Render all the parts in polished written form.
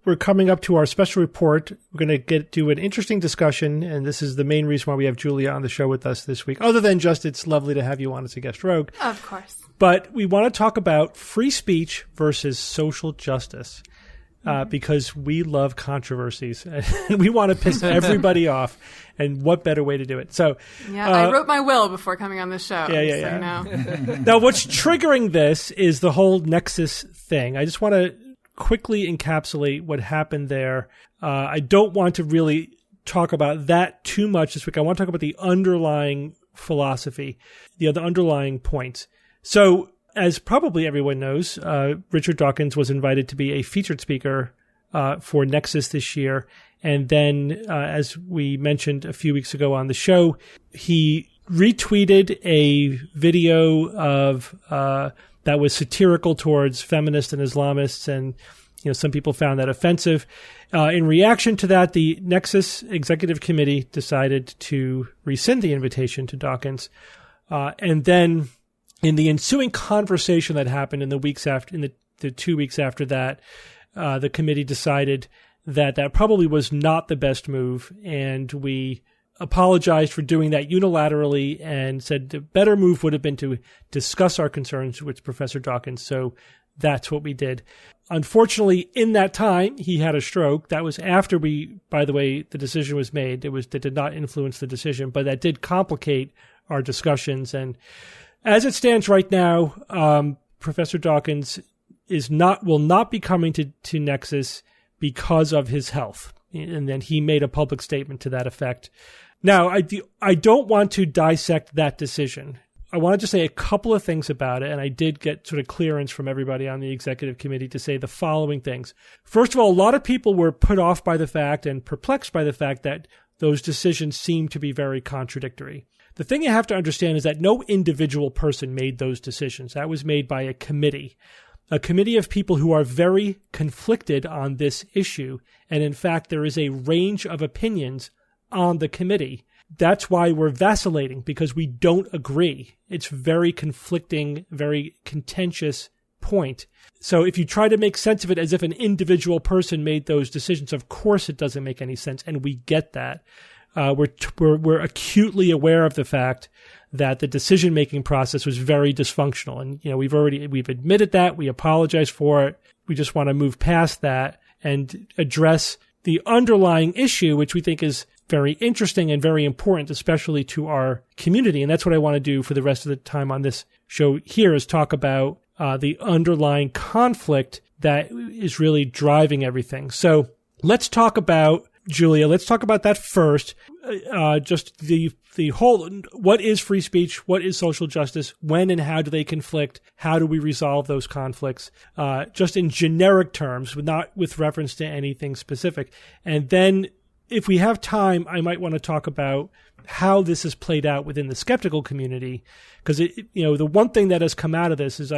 we're coming up to our special report. We're going to do an interesting discussion, and this is the main reason why we have Julia on the show with us this week, other than just it's lovely to have you on as a guest rogue. Of course. But we want to talk about free speech versus social justice. Because we love controversies and we want to piss everybody off. And what better way to do it? So, I wrote my will before coming on this show. Yeah. Now, what's triggering this is the whole Nexus thing. I just want to quickly encapsulate what happened there. I don't want to really talk about that too much this week. I want to talk about the underlying philosophy, the underlying points. So, as probably everyone knows, Richard Dawkins was invited to be a featured speaker for Nexus this year. And then, as we mentioned a few weeks ago on the show, he retweeted a video of that was satirical towards feminists and Islamists. And, some people found that offensive. In reaction to that, the Nexus Executive Committee decided to rescind the invitation to Dawkins. And then, in the ensuing conversation that happened in the 2 weeks after that, the committee decided that that probably was not the best move, and we apologized for doing that unilaterally and said the better move would have been to discuss our concerns with Professor Dawkins. So that's what we did. Unfortunately, in that time, he had a stroke. That was after by the way, the decision was made. That did not influence the decision, but that did complicate our discussions. And as it stands right now, Professor Dawkins will not be coming to Nexus because of his health. And then he made a public statement to that effect. Now, I don't want to dissect that decision. I wanted to say a couple of things about it, and I did get sort of clearance from everybody on the executive committee to say the following things. First of all, a lot of people were put off by the fact and perplexed by the fact that those decisions seem to be very contradictory. The thing you have to understand is that no individual person made those decisions. That was made by a committee of people who are very conflicted on this issue. And in fact, there is a range of opinions on the committee. That's why we're vacillating, because we don't agree. It's very conflicting, very contentious point. So if you try to make sense of it as if an individual person made those decisions, of course it doesn't make any sense, and we get that. We're acutely aware of the fact that the decision-making process was very dysfunctional. And, we've admitted that. We apologize for it. We just want to move past that and address the underlying issue, which we think is very interesting and very important, especially to our community. And that's what I want to do for the rest of the time on this show here, is talk about the underlying conflict that is really driving everything. So let's talk about Julia, let's talk about that first. Just the whole, what is free speech? What is social justice? When and how do they conflict? How do we resolve those conflicts? Just in generic terms, not with reference to anything specific. And then if we have time, I might want to talk about how this is played out within the skeptical community. Because, the one thing that has come out of this is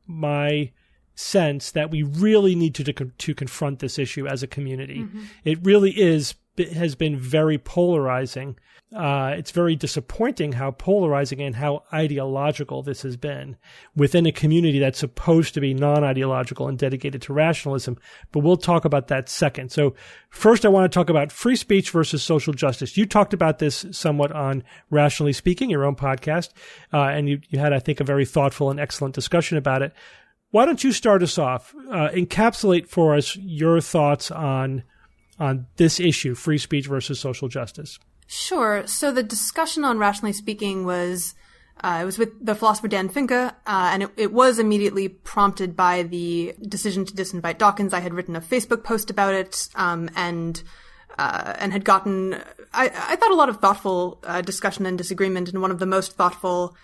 my sense that we really need to confront this issue as a community. Mm-hmm. It really has been very polarizing. It's very disappointing how polarizing and how ideological this has been within a community that's supposed to be non-ideological and dedicated to rationalism. But we'll talk about that second. So first, I want to talk about free speech versus social justice. You talked about this somewhat on Rationally Speaking, your own podcast, and you had, I think, a very thoughtful and excellent discussion about it. Why don't you start us off? Encapsulate for us your thoughts on this issue, free speech versus social justice. Sure. So the discussion on Rationally Speaking was it was with the philosopher Dan Finke, and it was immediately prompted by the decision to disinvite Dawkins. I had written a Facebook post about it, and had gotten, I thought, a lot of thoughtful discussion and disagreement, and one of the most thoughtful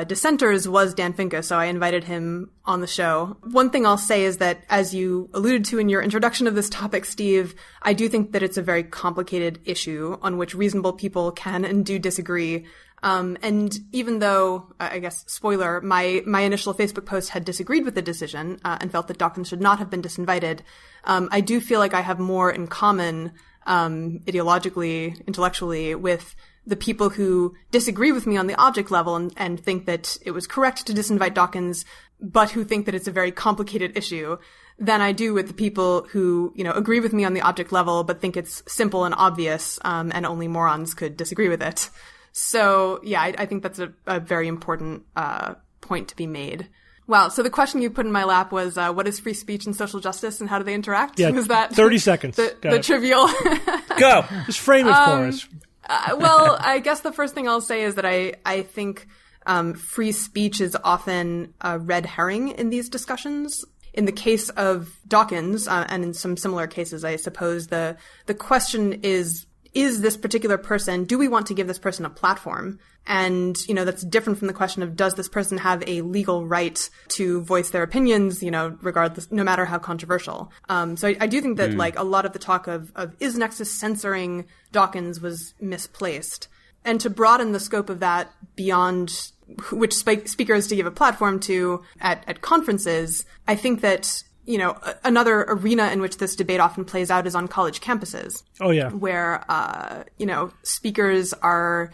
dissenters was Dan Finke, so I invited him on the show. One thing I'll say is that, as you alluded to in your introduction of this topic, Steve, I do think that it's a very complicated issue on which reasonable people can and do disagree. And even though, I guess, spoiler, my initial Facebook post had disagreed with the decision and felt that Dawkins should not have been disinvited, I do feel like I have more in common ideologically, intellectually, with the people who disagree with me on the object level and think that it was correct to disinvite Dawkins, but who think that it's a very complicated issue, than I do with the people who, agree with me on the object level, but think it's simple and obvious, and only morons could disagree with it. So, yeah, I think that's a very important point to be made. Wow. So the question you put in my lap was, what is free speech and social justice and how do they interact? Yeah, was that 30 seconds. The trivial? Go. Just frame it for us. Well, I guess the first thing I'll say is that I think free speech is often a red herring in these discussions. In the case of Dawkins, and in some similar cases, I suppose, the question is this particular person, do we want to give this person a platform? And, that's different from the question of, does this person have a legal right to voice their opinions, regardless, no matter how controversial. So I do think that, a lot of the talk of is Nexus censoring Dawkins was misplaced. And to broaden the scope of that beyond which speakers to give a platform to at conferences, I think that, another arena in which this debate often plays out is on college campuses. Oh, yeah. Where, speakers are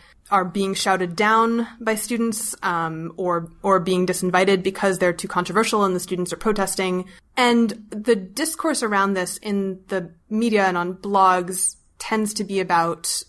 being shouted down by students, or being disinvited because they're too controversial and the students are protesting. And the discourse around this in the media and on blogs tends to be about,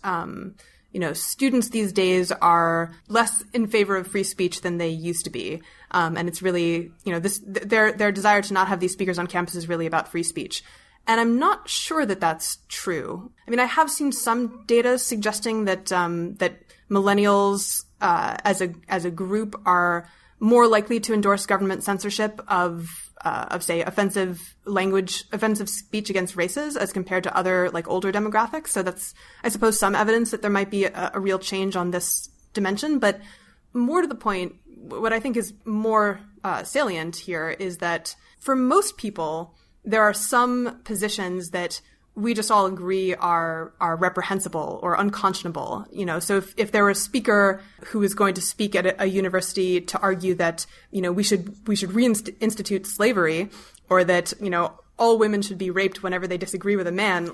students these days are less in favor of free speech than they used to be. And it's really, their desire to not have these speakers on campus is really about free speech. And I'm not sure that that's true. I mean, I have seen some data suggesting that, that millennials, as a group are more likely to endorse government censorship of say offensive speech against races as compared to other older demographics. So that's, I suppose, some evidence that there might be a real change on this dimension. But more to the point, what I think is more salient here is that for most people, there are some positions that we just all agree are reprehensible or unconscionable. So if there were a speaker who is going to speak at a university to argue that, we should reinstitute slavery, or that, all women should be raped whenever they disagree with a man,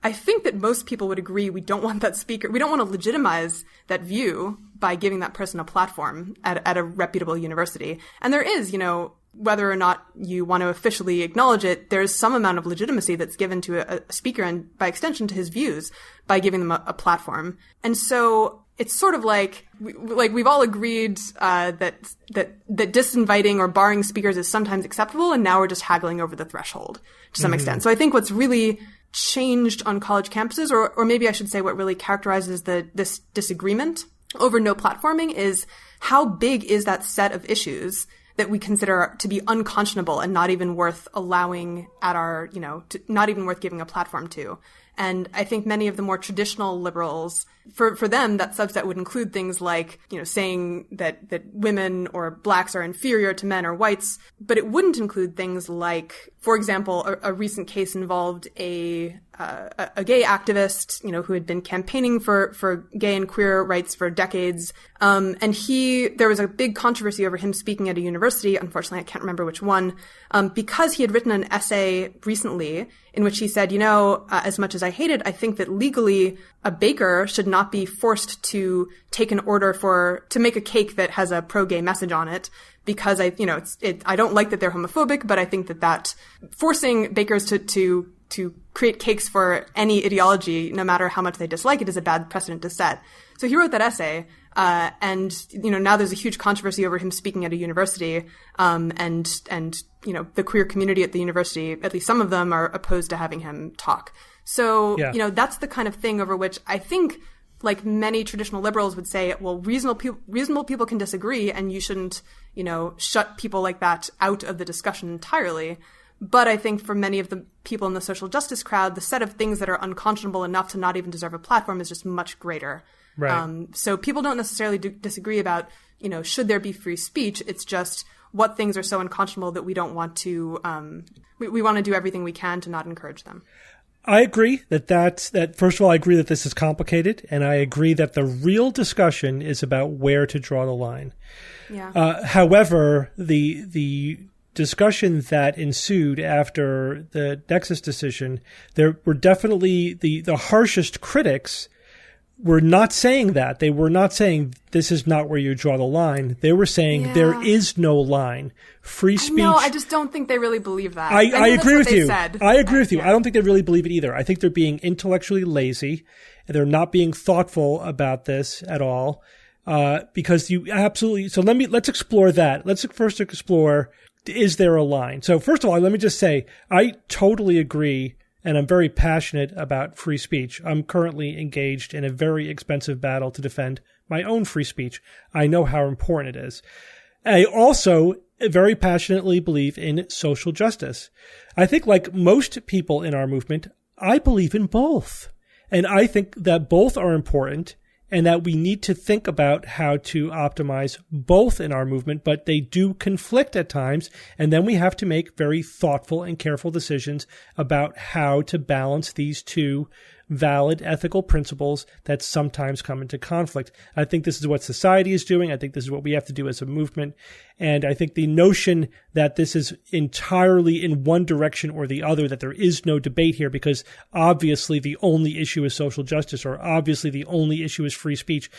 I think that most people would agree we don't want that speaker. We don't want to legitimize that view by giving that person a platform at a reputable university. And there is, whether or not you want to officially acknowledge it, there's some amount of legitimacy that's given to a speaker and by extension to his views by giving them a platform. And so it's sort of we've all agreed that disinviting or barring speakers is sometimes acceptable, and now we're just haggling over the threshold to some extent. So I think what's really changed on college campuses, or maybe I should say what really characterizes this disagreement over no platforming, is how big is that set of issues that we consider to be unconscionable and not even worth allowing at our, not even worth giving a platform to. And I think many of the more traditional liberals, for them, that subset would include things like, saying that women or blacks are inferior to men or whites, but it wouldn't include things like, for example, a recent case involved a gay activist, who had been campaigning for gay and queer rights for decades. And there was a big controversy over him speaking at a university. Unfortunately, I can't remember which one, because he had written an essay recently in which he said, as much as I hate it, I think that legally a baker should not be forced to take an order to make a cake that has a pro-gay message on it, because I don't like that they're homophobic, but I think that forcing bakers to create cakes for any ideology, no matter how much they dislike it, is a bad precedent to set. So he wrote that essay, and now there's a huge controversy over him speaking at a university, and the queer community at the university, at least some of them, are opposed to having him talk. So that's the kind of thing over which I think, many traditional liberals would say, well, reasonable people can disagree, and you shouldn't shut people like that out of the discussion entirely. But I think for many of the people in the social justice crowd, the set of things that are unconscionable enough to not even deserve a platform is just much greater. Right. So people don't necessarily disagree about, should there be free speech? It's just what things are so unconscionable that we don't want to, we want to do everything we can to not encourage them. I agree that first of all, I agree that this is complicated, and I agree that the real discussion is about where to draw the line. Yeah. However, the discussion that ensued after the Nexus decision, there were definitely the harshest critics were not saying that. They were not saying this is not where you draw the line. They were saying there is no line. Free speech. No, I just don't think they really believe that. I agree with you. I agree with you. Yeah. I don't think they really believe it either. I think they're being intellectually lazy. They're not being thoughtful about this at all. Because you absolutely, so let's explore that. Let's first explore, is there a line? So first of all, let me just say, I totally agree, and I'm very passionate about free speech. I'm currently engaged in a very expensive battle to defend my own free speech. I know how important it is. I also very passionately believe in social justice. I think like most people in our movement, I believe in both. And I think that both are important and that we need to think about how to optimize both in our movement, but they do conflict at times. And then we have to make very thoughtful and careful decisions about how to balance these two valid ethical principles that sometimes come into conflict. I think this is what society is doing. I think this is what we have to do as a movement. And I think the notion that this is entirely in one direction or the other, that there is no debate here because obviously the only issue is social justice or obviously the only issue is free speech.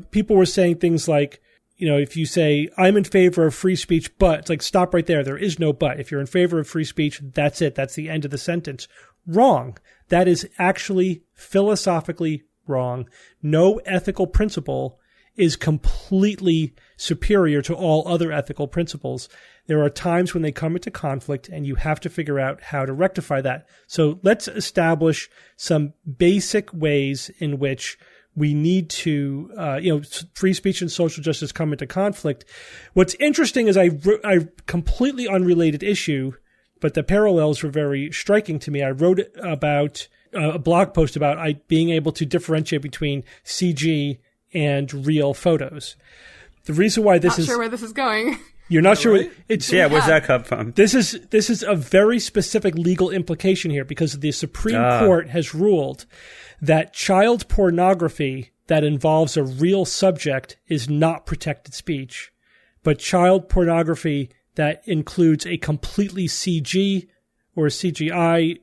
People were saying things like, if you say, I'm in favor of free speech, but it's like, stop right there. There is no but. If you're in favor of free speech, that's it. That's the end of the sentence. Wrong. That is actually philosophically wrong. No ethical principle is completely superior to all other ethical principles. There are times when they come into conflict and you have to figure out how to rectify that. So let's establish some basic ways in which we need to, free speech and social justice come into conflict. What's interesting is I completely unrelated issue, but the parallels were very striking to me. I wrote about a blog post about being able to differentiate between CG and real photos. The reason why this not sure where this is going. You're not sure. Right? Where's that come from? This is a very specific legal implication here because the Supreme Court has ruled that child pornography that involves a real subject is not protected speech, but child pornography that includes a completely CG or CGI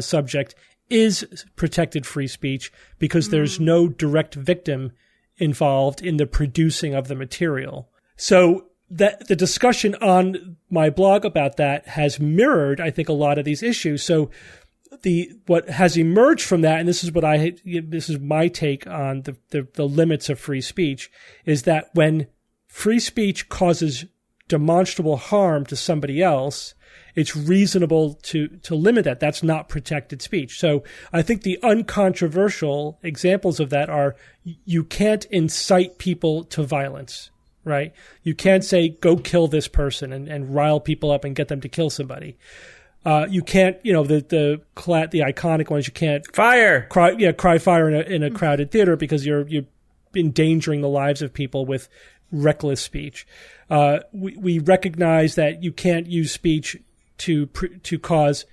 subject is protected free speech because there's no direct victim involved in the producing of the material. So that the discussion on my blog about that has mirrored, I think, a lot of these issues. So what has emerged from that, and this is my take on the limits of free speech, is that when free speech causes demonstrable harm to somebody else, it's reasonable to limit that. That's not protected speech. So I think the uncontroversial examples of that are you can't incite people to violence, right? You can't say, go kill this person and rile people up and get them to kill somebody. You can't, the iconic ones, you can't cry fire in a crowded theater because you're endangering the lives of people with reckless speech. We recognize that you can't use speech to cause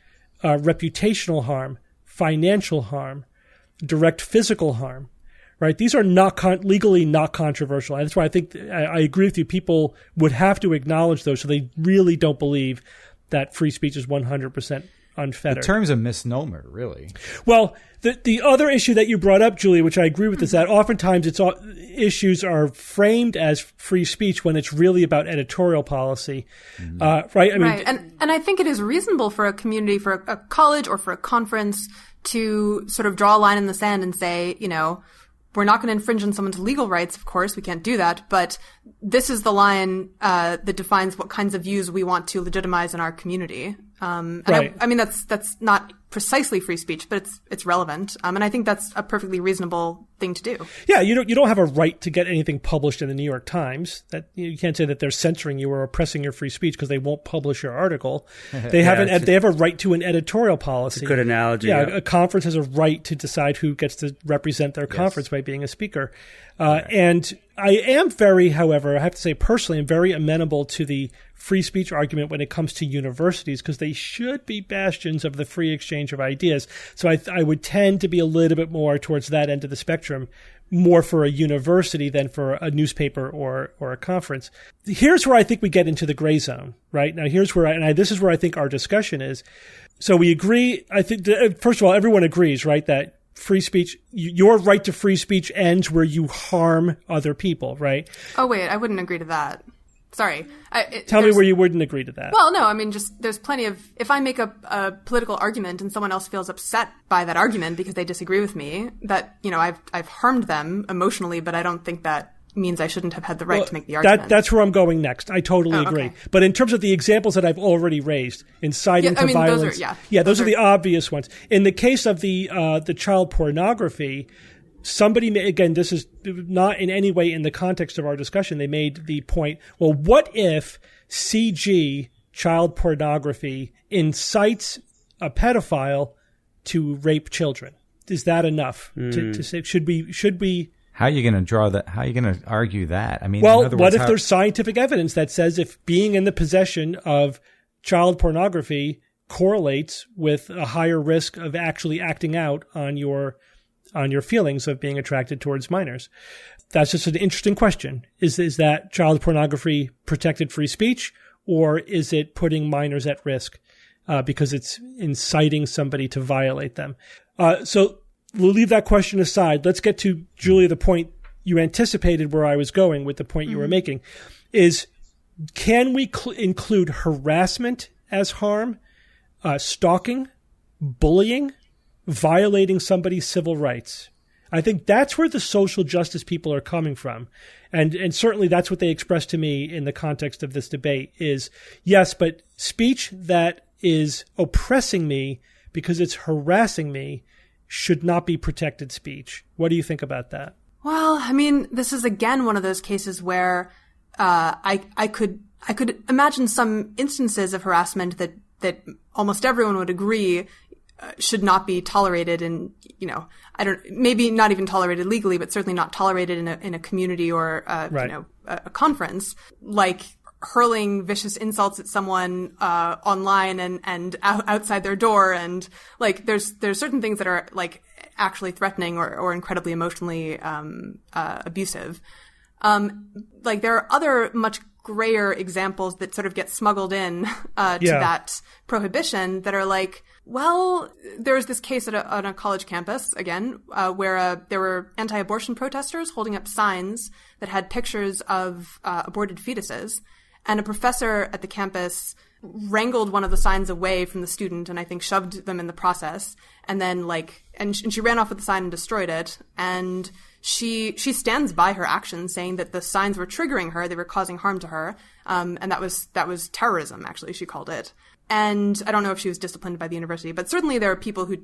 reputational harm, financial harm, direct physical harm, right? These are legally not controversial. And that's why I think I agree with you. People would have to acknowledge those so they really don't believe that free speech is 100% unfettered. The term's a misnomer, really. Well, the other issue that you brought up, Julie, which I agree with, is that oftentimes issues are framed as free speech when it's really about editorial policy, right? Right, and I think it is reasonable for a community, for a college or for a conference to sort of draw a line in the sand and say, we're not going to infringe on someone's legal rights, of course, we can't do that, but this is the line that defines what kinds of views we want to legitimize in our community. And right. I mean, that's not precisely free speech, but it's relevant. And I think that's a perfectly reasonable thing to do. Yeah, you don't have a right to get anything published in the New York Times. That you can't say that they're censoring you or oppressing your free speech because they won't publish your article. They they have a right to an editorial policy. It's a good analogy. Yeah, a conference has a right to decide who gets to represent their conference by being a speaker. And I am however, I have to say personally, I'm very amenable to the free speech argument when it comes to universities because they should be bastions of the free exchange of ideas. So I would tend to be a little bit more towards that end of the spectrum, more for a university than for a newspaper or a conference. Here's where I think we get into the gray zone, right? Now, here's where this is where I think our discussion is. So we agree, I think, first of all, everyone agrees, right, that free speech, your right to free speech ends where you harm other people, right? Oh, wait, I wouldn't agree to that. Sorry. Tell me where you wouldn't agree to that. Well, no, I mean, just there's plenty of, if I make a political argument and someone else feels upset by that argument because they disagree with me, that, I've harmed them emotionally, but I don't think that means I shouldn't have had the right to make the argument. That's where I'm going next. I totally agree. Okay. But in terms of the examples that I've already raised, inciting to violence, those are the obvious ones. In the case of the child pornography, somebody, again, this is not in any way in the context of our discussion, they made the point, well, what if CG, child pornography, incites a pedophile to rape children? Is that enough to say, should we... How are you going to draw that? How are you going to argue that? I mean, well, in other words, what if there's scientific evidence that says if being in the possession of child pornography correlates with a higher risk of actually acting out on your feelings of being attracted towards minors? That's just an interesting question. Is that child pornography protected free speech, or is it putting minors at risk because it's inciting somebody to violate them? So we'll leave that question aside. Let's get to, Julia, the point you anticipated where I was going with the point you were making, is can we include harassment as harm, stalking, bullying, violating somebody's civil rights? I think that's where the social justice people are coming from. And certainly that's what they expressed to me in the context of this debate is, yes, but speech that is oppressing me because it's harassing me should not be protected speech. What do you think about that? Well, I mean, this is again one of those cases where I could imagine some instances of harassment that almost everyone would agree should not be tolerated, and maybe not even tolerated legally, but certainly not tolerated in a community or a conference, like hurling vicious insults at someone online and outside their door, and like there's certain things that are like actually threatening or incredibly emotionally abusive. Like there are other much grayer examples that sort of get smuggled in to that prohibition that are like, well, there was this case on a college campus, again, where there were anti-abortion protesters holding up signs that had pictures of aborted fetuses. And a professor at the campus wrangled one of the signs away from the student and I think shoved them in the process. And then and she ran off with the sign and destroyed it. And she stands by her actions, saying that the signs were triggering her. They were causing harm to her. And that was terrorism, actually, she called it. And I don't know if she was disciplined by the university, but certainly there are people who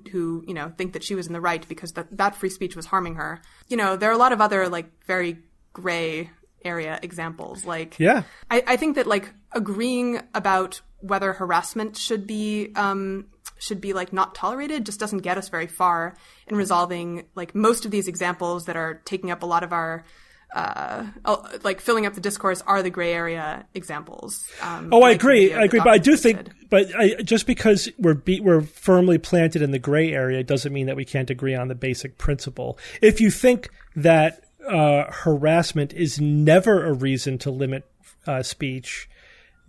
think that she was in the right because that free speech was harming her. There are a lot of other very gray area examples. I think that agreeing about whether harassment should be not tolerated just doesn't get us very far in resolving most of these examples that are taking up a lot of our filling up the discourse are the gray area examples. I agree. But I do think, just because we're firmly planted in the gray area doesn't mean that we can't agree on the basic principle. If you think that harassment is never a reason to limit speech,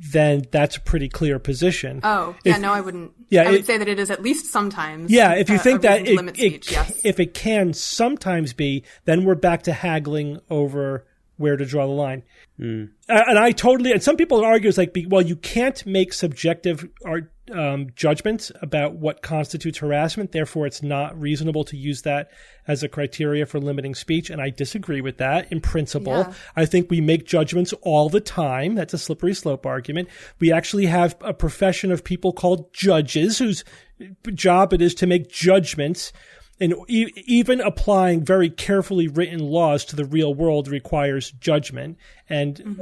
then that's a pretty clear position. Oh, yeah, no, I wouldn't. Yeah, I would say that it is at least sometimes. Yeah, if you think that yes. If it can sometimes be, then we're back to haggling over where to draw the line. And and some people argue you can't make subjective judgments about what constitutes harassment. Therefore, it's not reasonable to use that as a criteria for limiting speech. And I disagree with that in principle. Yeah. I think we make judgments all the time. That's a slippery slope argument. We actually have a profession of people called judges whose job it is to make judgments. And even applying very carefully written laws to the real world requires judgment. And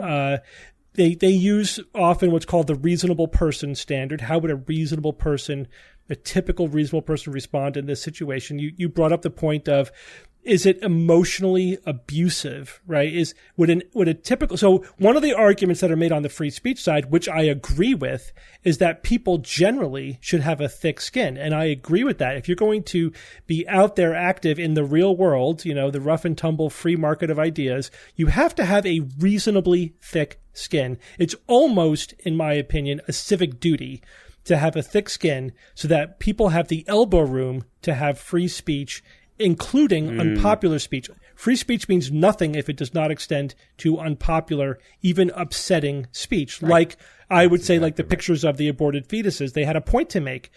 they use often what's called the reasonable person standard. How would a typical reasonable person respond in this situation? You brought up the point of, is it emotionally abusive, right? So one of the arguments that are made on the free speech side, which I agree with, is that people generally should have a thick skin. And I agree with that. If you're going to be out there active in the real world, the rough and tumble free market of ideas, you have to have a reasonably thick skin. It's almost, in my opinion, a civic duty to have a thick skin so that people have the elbow room to have free speech including unpopular speech. Free speech means nothing if it does not extend to unpopular, even upsetting speech. Right. Like I would say, like the pictures of the aborted fetuses, they had a point to make.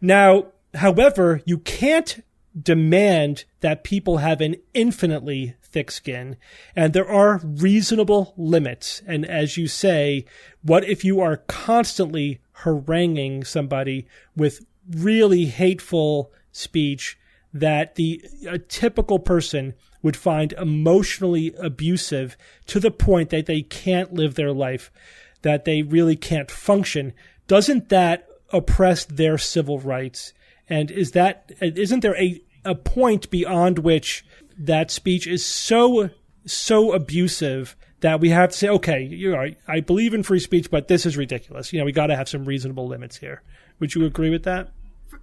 Now, however, you can't demand that people have an infinitely thick skin, and there are reasonable limits. And as you say, what if you are constantly haranguing somebody with really hateful speech that a typical person would find emotionally abusive to the point that they can't live their life, that they really can't function? Doesn't that oppress their civil rights? And isn't there a point beyond which that speech is so abusive that we have to say, okay, you're right, I believe in free speech, but this is ridiculous. We got to have some reasonable limits here. Would you agree with that?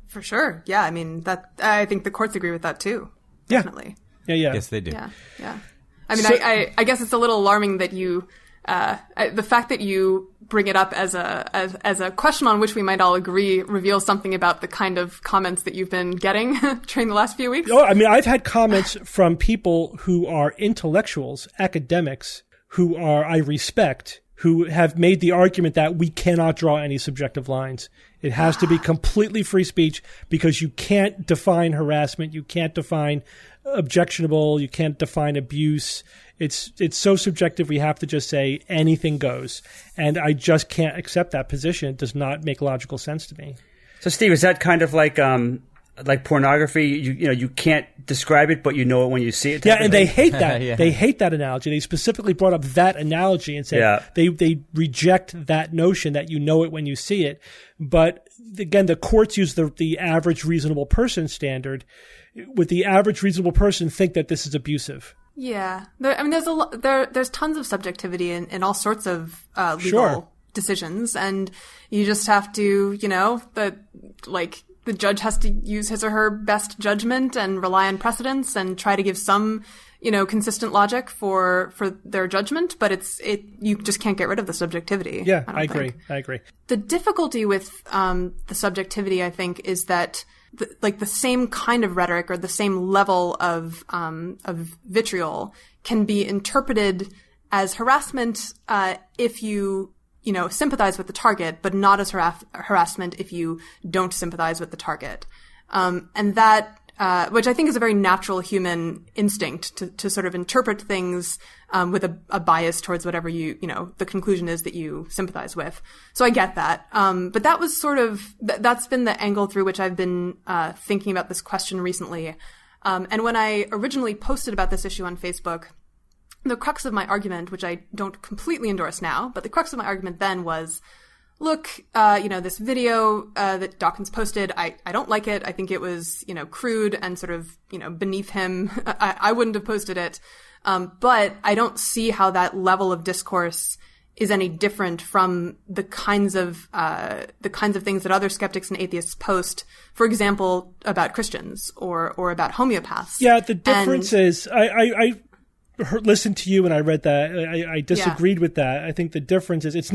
For sure. Yeah. I mean, I think the courts agree with that too. Definitely. Yeah. Yes, they do. Yeah. I mean, I guess it's a little alarming that you, the fact that you bring it up as a question on which we might all agree reveals something about the kind of comments that you've been getting during the last few weeks. Oh, I mean, I've had comments from people who are intellectuals, academics, who I respect, who have made the argument that we cannot draw any subjective lines. It has to be completely free speech because you can't define harassment, you can't define objectionable, you can't define abuse. It's so subjective, we have to just say anything goes. And I just can't accept that position. It does not make logical sense to me. So, Steve, is that kind of like pornography? You can't describe it, but you know it when you see it. Yeah, and they hate that. Yeah. They hate that analogy. They specifically brought up that analogy and said they reject that notion that you know it when you see it. But again, the courts use the average reasonable person standard. Would the average reasonable person think that this is abusive? Yeah, there's tons of subjectivity in all sorts of legal decisions, and you just have to, the judge has to use his or her best judgment and rely on precedents and try to give some, consistent logic for their judgment. But you just can't get rid of the subjectivity. Yeah, I agree. The difficulty with the subjectivity, I think, is that the same kind of rhetoric or the same level of vitriol can be interpreted as harassment if you sympathize with the target, but not as harassment if you don't sympathize with the target. And that, which I think is a very natural human instinct to sort of interpret things with a bias towards whatever the conclusion is that you sympathize with. So I get that. But that was sort of, that's been the angle through which I've been thinking about this question recently. And when I originally posted about this issue on Facebook, the crux of my argument, which I don't completely endorse now, but the crux of my argument then was, look, this video that Dawkins posted, I don't like it. I think it was, crude and sort of, beneath him. I wouldn't have posted it. But I don't see how that level of discourse is any different from the kinds of things that other skeptics and atheists post, for example, about Christians or about homeopaths. Yeah, the difference is I listened to you and I read that. I disagreed with that. I think the difference is it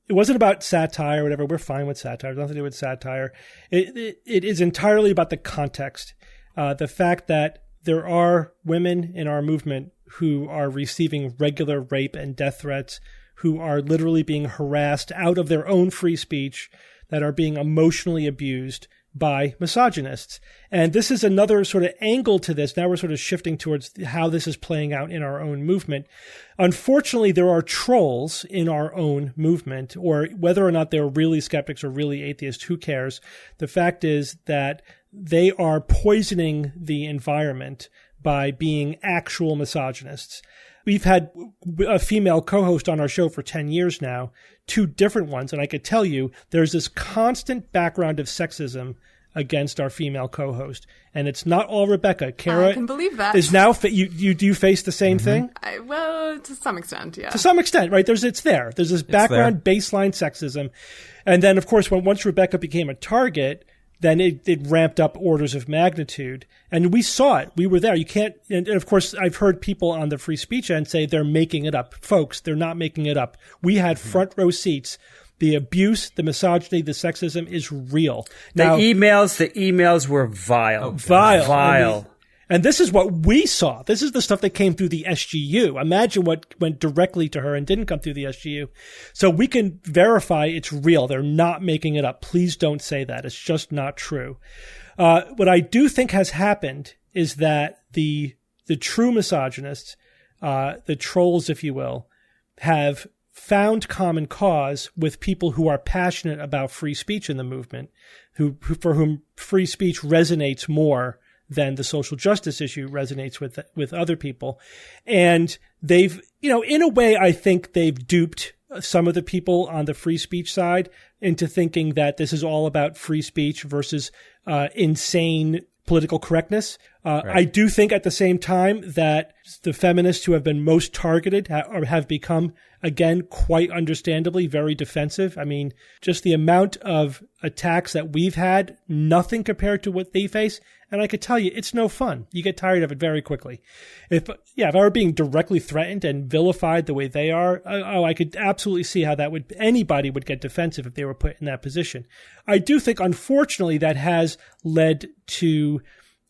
wasn't about satire or whatever. We're fine with satire. It has nothing to do with satire. It is entirely about the context. The fact that there are women in our movement who are receiving regular rape and death threats, who are literally being harassed out of their own free speech, that are being emotionally abused by misogynists. And this is another sort of angle to this. Now we're sort of shifting towards how this is playing out in our own movement. Unfortunately, there are trolls in our own movement, or whether or not they're really skeptics or really atheists, who cares? The fact is that they are poisoning the environment by being actual misogynists. We've had a female co-host on our show for 10 years now, 2 different ones, and I could tell you there's this constant background of sexism against our female co-host. And it's not all Rebecca. Kara, I can believe that. Is now, you do face the same thing? Well, to some extent, yeah. To some extent, right? There's this background baseline sexism. And then, of course, once Rebecca became a target, then it ramped up orders of magnitude. And we saw it. We were there. You can't, and of course, I've heard people on the free speech end say they're making it up. Folks, they're not making it up. We had front row seats. The abuse, the misogyny, the sexism is real. Now, the emails were vile. Vile. And this is what we saw. This is the stuff that came through the SGU. Imagine what went directly to her and didn't come through the SGU. So we can verify it's real. They're not making it up. Please don't say that. It's just not true. What I do think has happened is that the true misogynists, the trolls, if you will, have found common cause with people who are passionate about free speech in the movement, who for whom free speech resonates more than the social justice issue resonates with other people. And they've, in a way, I think they've duped some of the people on the free speech side into thinking that this is all about free speech versus insane political correctness. Right. I do think at the same time that the feminists who have been most targeted have become, again, quite understandably very defensive. I mean, just the amount of attacks that we've had, nothing compared to what they face. And I could tell you, it's no fun. You get tired of it very quickly. If I were being directly threatened and vilified the way they are, I could absolutely see how anybody would get defensive if they were put in that position. I do think, unfortunately, that has led to,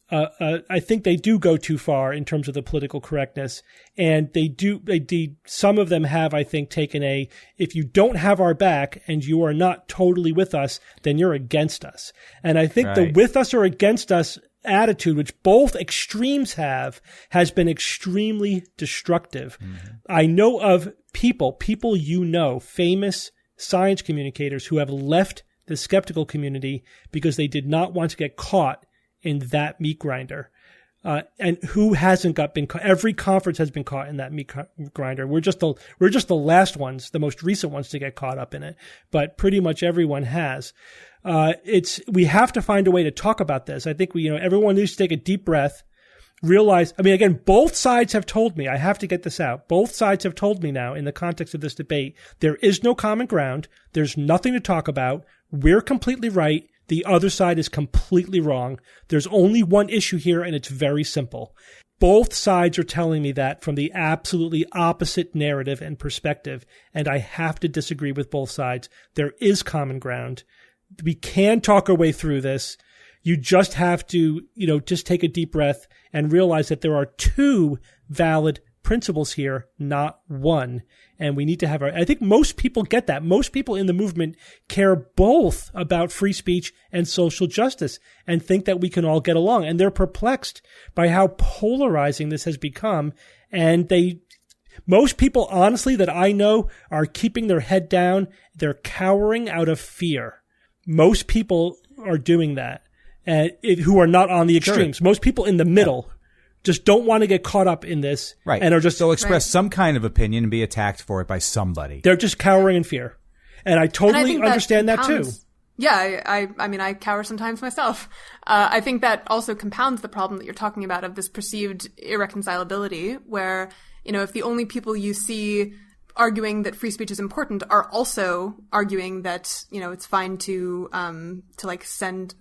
I think they do go too far in terms of the political correctness. And some of them have, I think, taken if you don't have our back and you are not totally with us, then you're against us. And I think the with us or against us attitude, which both extremes has been extremely destructive. Mm-hmm. I know of people, famous science communicators who have left the skeptical community because they did not want to get caught in that meat grinder. And who hasn't been caught? Every conference has been caught in that meat grinder. We're just the last ones, the most recent ones to get caught up in it. But pretty much everyone has. We have to find a way to talk about this. I think everyone needs to take a deep breath, realize, again, both sides have told me, I have to get this out. Both sides have told me now in the context of this debate, there is no common ground. There's nothing to talk about. We're completely right. The other side is completely wrong. There's only one issue here, and it's very simple. Both sides are telling me that from the absolutely opposite narrative and perspective, and I have to disagree with both sides. There is common ground. We can talk our way through this. You just have to, just take a deep breath and realize that there are two valid principles here, not one. And we need to I think most people get that. Most people in the movement care both about free speech and social justice and think that we can all get along. And they're perplexed by how polarizing this has become. And most people, honestly, that I know are keeping their head down. They're cowering out of fear. Most people are doing that, who are not on the extremes. Sure. Most people in the middle just don't want to get caught up in this. Right. And are just... They'll express some kind of opinion and be attacked for it by somebody. They're just cowering in fear. And I totally understand that too. Yeah, I cower sometimes myself. I think that also compounds the problem that you're talking about of this perceived irreconcilability where, if the only people you see arguing that free speech is important are also arguing that, it's fine to send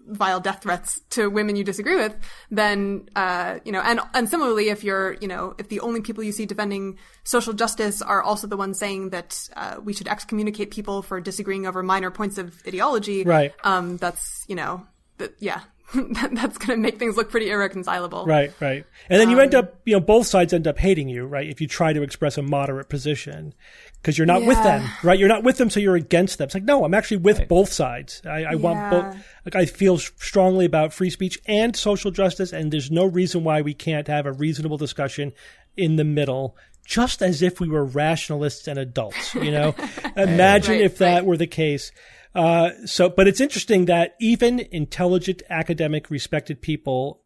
vile death threats to women you disagree with, then, and similarly, if if the only people you see defending social justice are also the ones saying that, we should excommunicate people for disagreeing over minor points of ideology, right. That's, that's going to make things look pretty irreconcilable. Right. And then you end up, both sides end up hating you, right? If you try to express a moderate position because you're not with them, right? You're not with them, so you're against them. It's like, no, I'm actually with both sides. I want both. I feel strongly about free speech and social justice, and there's no reason why we can't have a reasonable discussion in the middle, just as if we were rationalists and adults, Imagine if that were the case. But it's interesting that even intelligent, academic, respected people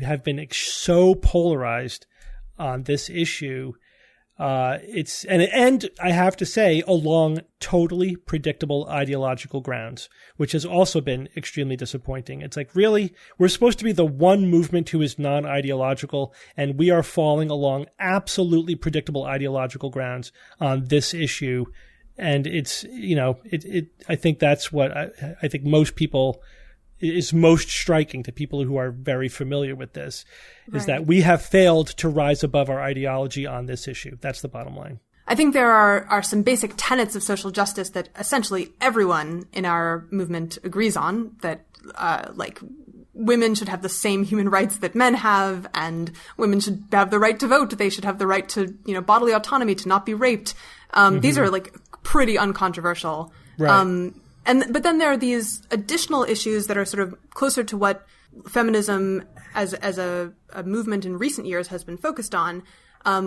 have been so polarized on this issue. And I have to say, along totally predictable ideological grounds, which has also been extremely disappointing. It's like, really? We're supposed to be the one movement who is non-ideological, and we are falling along absolutely predictable ideological grounds on this issue. And it's, I think that's what I think most people is most striking to people who are very familiar with this, is that we have failed to rise above our ideology on this issue. That's the bottom line. I think there are some basic tenets of social justice that essentially everyone in our movement agrees on, that women should have the same human rights that men have, and women should have the right to vote. They should have the right to, bodily autonomy, to not be raped. These are like pretty uncontroversial. Right. But then there are these additional issues that are sort of closer to what feminism as a movement in recent years has been focused on,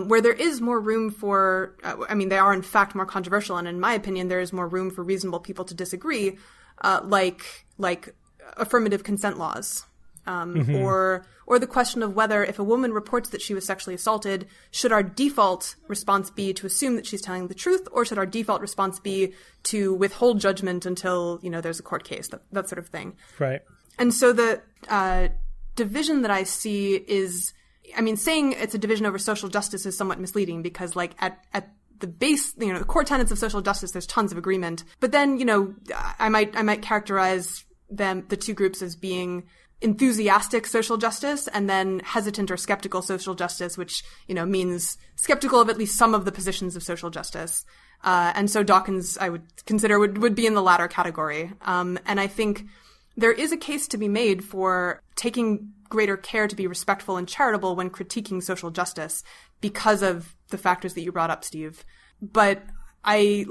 where there is more room for, they are in fact more controversial, and in my opinion, there is more room for reasonable people to disagree, like affirmative consent laws, or the question of whether, if a woman reports that she was sexually assaulted, should our default response be to assume that she's telling the truth, or should our default response be to withhold judgment until, there's a court case, that sort of thing. Right. And so the division that I see is, saying it's a division over social justice is somewhat misleading, because like at the base, the core tenets of social justice, there's tons of agreement. But then, I might characterize the two groups as being enthusiastic social justice and then hesitant or skeptical social justice, which, means skeptical of at least some of the positions of social justice. And so Dawkins, I would consider, would be in the latter category. And I think there is a case to be made for taking greater care to be respectful and charitable when critiquing social justice because of the factors that you brought up, Steve. But I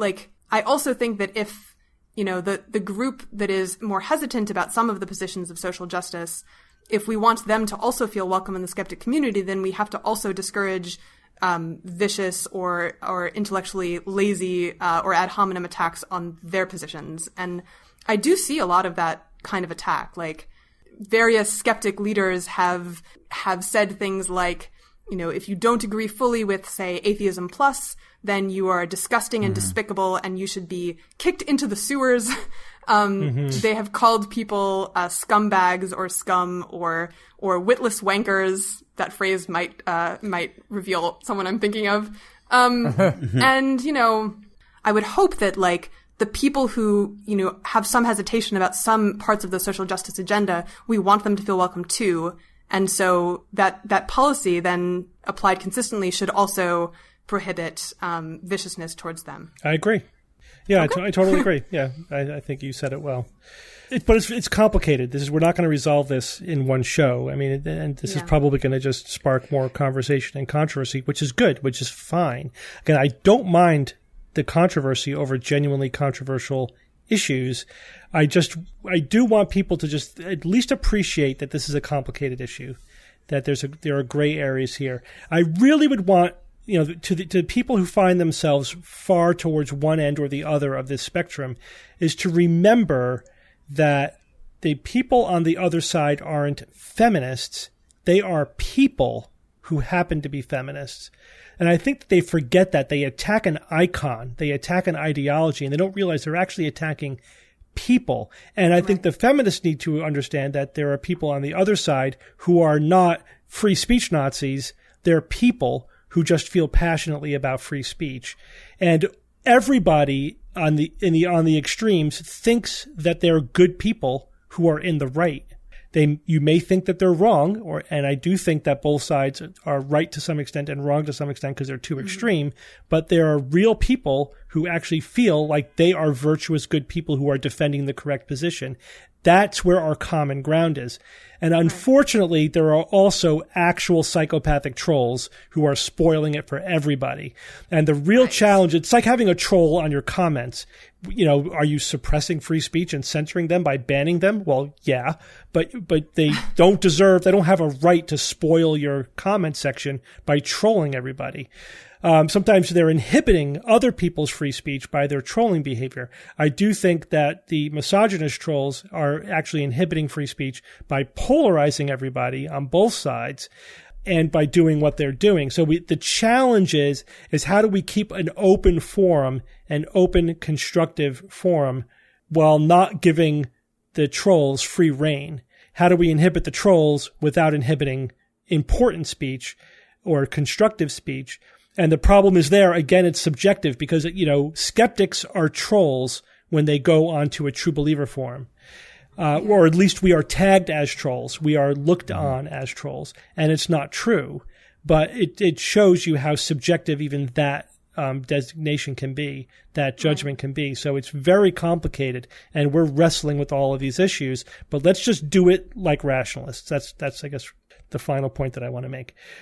also think that if, the group that is more hesitant about some of the positions of social justice, if we want them to also feel welcome in the skeptic community, then we have to also discourage vicious or intellectually lazy or ad hominem attacks on their positions. And I do see a lot of that kind of attack. Like, various skeptic leaders have said things like, if you don't agree fully with, say, atheism plus, then you are disgusting and despicable and you should be kicked into the sewers. They have called people scumbags or scum or witless wankers. That phrase might reveal someone I'm thinking of. And, I would hope that, like, the people who, have some hesitation about some parts of the social justice agenda, we want them to feel welcome too. And so that policy then applied consistently should also prohibit viciousness towards them. I agree. Yeah, okay. I totally agree. Yeah, I think you said it well. But it's complicated. We're not going to resolve this in one show. And this is probably going to just spark more conversation and controversy, which is good, which is fine. Again, I don't mind the controversy over genuinely controversial issues. I do want people to just at least appreciate that this is a complicated issue, that there are gray areas here. I really would want, to people who find themselves far towards one end or the other of this spectrum, is to remember that the people on the other side aren't feminists. They are people who happen to be feminists. And I think that they forget that. They attack an icon, they attack an ideology, and they don't realize they're actually attacking people. And I think the feminists need to understand that there are people on the other side who are not free speech Nazis. They're people who just feel passionately about free speech. And everybody on the extremes thinks that they're good people who are in the right. You may think that they're wrong, and I do think that both sides are right to some extent and wrong to some extent because they're too extreme, but there are real people who actually feel like they are virtuous, good people who are defending the correct position. That's where our common ground is. And unfortunately, there are also actual psychopathic trolls who are spoiling it for everybody. And the real challenge, it's like having a troll on your comments. Are you suppressing free speech and censoring them by banning them? Well, yeah, but they don't have a right to spoil your comment section by trolling everybody. Sometimes they're inhibiting other people's free speech by their trolling behavior. I do think that the misogynist trolls are actually inhibiting free speech by polarizing everybody on both sides and by doing what they're doing. So the challenge is how do we keep an open forum, an open, constructive forum, while not giving the trolls free rein? How do we inhibit the trolls without inhibiting important speech or constructive speech? And the problem is there, again, it's subjective because, skeptics are trolls when they go onto a true believer forum. Or at least we are tagged as trolls. We are looked on as trolls. And it's not true. But it shows you how subjective even that designation can be, that judgment can be. So it's very complicated, and we're wrestling with all of these issues. But let's just do it like rationalists. That's I guess the final point that I want to make.